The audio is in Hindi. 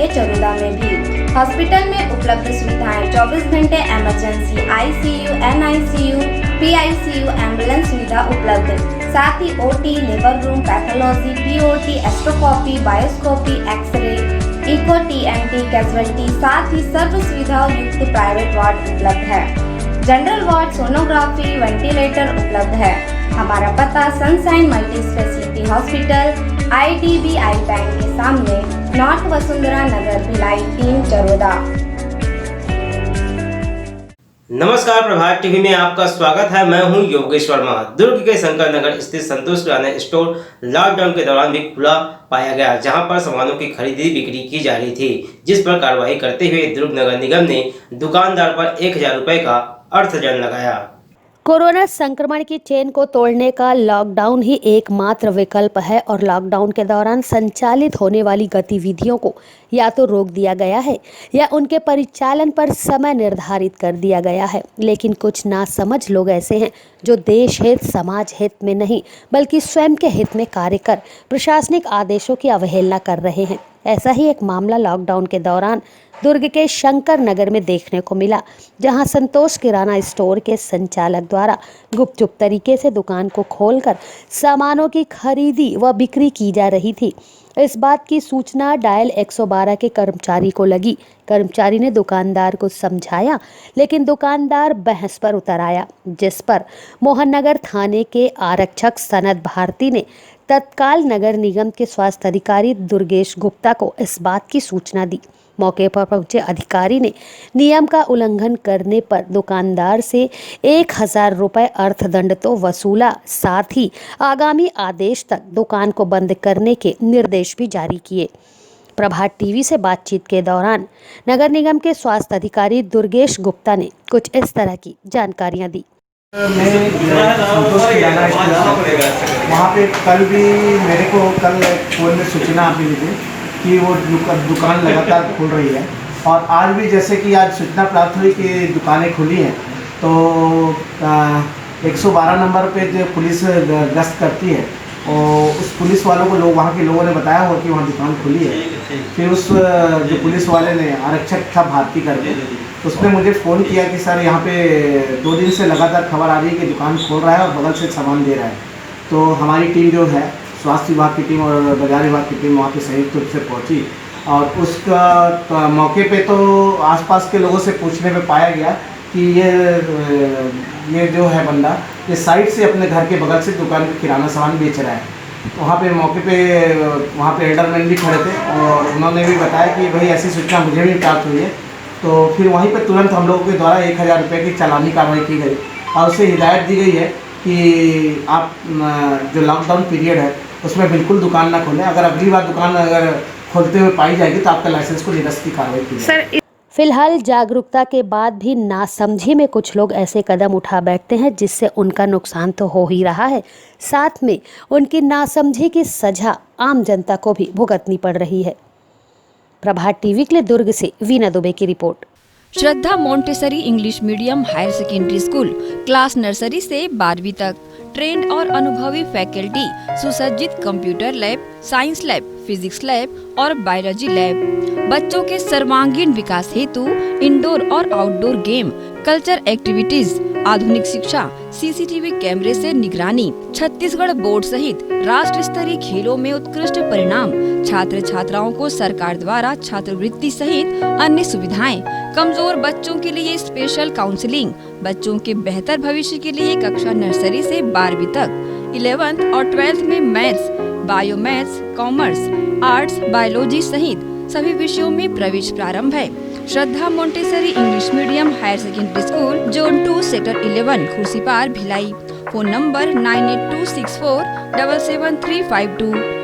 चरोदा में भी। हॉस्पिटल में उपलब्ध सुविधाएं 24 घंटे emergency, ICU, NICU, PICU, ambulance सुविधा उपलब्ध, साथ ही OT, labour room, pathology, POT, gastroscopy, बायोस्कोपी, एक्सरे, इको, टीएमटी, कैजुअलिटी, साथ ही सर्व सुविधाओं युक्त प्राइवेट वार्ड उपलब्ध है। जनरल वार्ड, सोनोग्राफी, वेंटिलेटर उपलब्ध है। हमारा पता sunshine multi speciality hospital, IDBI bank के सामने, नॉर्थ वसुंधरा नगर, भिलाई 3, चरोदा। नमस्कार, प्रभात टीवी में आपका स्वागत है। मैं हूं योगेश वर्मा। दुर्ग के शंकर नगर स्थित संतोष किराना स्टोर लॉकडाउन के दौरान भी खुला पाया गया, जहां पर सामानों की खरीदी बिक्री की जा रही थी, जिस पर कार्रवाई करते हुए दुर्ग नगर निगम ने दुकानदार पर 1000 रुपए का अर्थदंड लगाया। कोरोना संक्रमण की चेन को तोड़ने का लॉकडाउन ही एकमात्र विकल्प है और लॉकडाउन के दौरान संचालित होने वाली गतिविधियों को या तो रोक दिया गया है या उनके परिचालन पर समय निर्धारित कर दिया गया है। लेकिन कुछ नासमझ लोग ऐसे हैं जो देश हित, समाज हित में नहीं बल्कि स्वयं के हित में कार्य कर प्रशासनिक आदेशों की अवहेलना कर रहे हैं। ऐसा ही एक मामला लॉकडाउन के दौरान दुर्ग के शंकर नगर में देखने को मिला, जहां संतोष किराना स्टोर के संचालक द्वारा गुपचुप तरीके से दुकान को खोलकर सामानों की खरीदी व बिक्री की जा रही थी। इस बात की सूचना डायल 112 के कर्मचारी को लगी। कर्मचारी ने दुकानदार को समझाया, लेकिन दुकानदार बहस पर उतर आया, जिस पर मोहन नगर थाने के आरक्षक सनत भारती ने तत्काल नगर निगम के स्वास्थ्य अधिकारी दुर्गेश गुप्ता को इस बात की सूचना दी। मौके पर पहुंचे अधिकारी ने नियम का उल्लंघन करने पर दुकानदार से 1000 रुपए अर्थदंड तो वसूला, साथ ही आगामी आदेश तक दुकान को बंद करने के निर्देश भी जारी किए। प्रभात टीवी से बातचीत के दौरान नगर निगम के स्वास्थ्य अधिकारी दुर्गेश गुप्ता ने कुछ इस तरह की जानकारियां दी। मैं संतोष किराना वहाँ पे कल भी मेरे को फोन में सूचना मिली थी कि वो दुकान लगातार खुल रही है, और आज भी जैसे कि आज सूचना प्राप्त हुई कि दुकानें खुली हैं, तो 112 नंबर पे जो पुलिस गश्त करती है, और उस पुलिस वालों को वहाँ के लोगों ने बताया हुआ कि वहाँ दुकान खुली है। फिर उस जो पुलिस वाले ने, आरक्षक था भारती करके, उसने मुझे फ़ोन किया कि सर यहाँ पे 2 दिन से लगातार खबर आ रही है कि दुकान खोल रहा है और बगल से सामान दे रहा है। तो हमारी टीम जो है, स्वास्थ्य विभाग की टीम और बाजार विभाग की टीम वहाँ पे संयुक्त रूप से पहुँची, और उसका मौके पे तो आसपास के लोगों से पूछने में पाया गया कि ये जो है बंदा, ये साइड से अपने घर के बगल से दुकान पे किराना सामान बेच रहा है। वहाँ पे मौके पे वहाँ पे एल्डरमैन भी खड़े थे, और उन्होंने भी बताया कि भाई ऐसी सूचना मुझे भी प्राप्त हुई है। तो फिर वहीं पर तुरंत हम लोगों के द्वारा 1000 रुपये की चालानी कार्रवाई की गई, और उसे हिदायत दी गई है कि आप जो लॉकडाउन पीरियड है उसमें बिल्कुल दुकान ना खोलें। अगर अगली बार दुकान अगर खोलते हुए पाई जाएगी तो आपका लाइसेंस को निरस्त की कार्रवाई की जाएगी। फिलहाल जागरूकता के बाद भी नासमझी में कुछ लोग ऐसे कदम उठा बैठते हैं जिससे उनका नुकसान तो हो ही रहा है, साथ में उनकी नासमझी की सजा आम जनता को भी भुगतनी पड़ रही है। प्रभात टीवी के लिए दुर्ग से वीना दुबे की report. Shraddha Montessori English medium higher secondary school, class nursery से 12वीं तक, ट्रेंड और अनुभवी फैकल्टी, सुसज्जित computer lab, science lab, physics lab और बायोलॉजी लैब। बच्चों के सर्वांगीण विकास हेतु इंडोर और आउटडोर गेम, कल्चर एक्टिविटीज, आधुनिक शिक्षा, सीसीटीवी कैमरे से निगरानी, छत्तीसगढ़ बोर्ड सहित राष्ट्र स्तरीय खेलों में उत्कृष्ट परिणाम, छात्र छात्राओं को सरकार द्वारा छात्रवृत्ति सहित अन्य सुविधाएं, कमजोर बच्चों के लिए स्पेशल काउंसलिंग, बच्चों के बेहतर भविष्य के लिए कक्षा नर्सरी से 12वीं तक, 11th और 12th में maths, bio maths, commerce, arts, biology सहित सभी विषयों में प्रवेश प्रारंभ है। Shraddha Montessori English medium higher secondary school, zone 2, sector 11, Khursipar, Bhilai. Phone number 9826477352।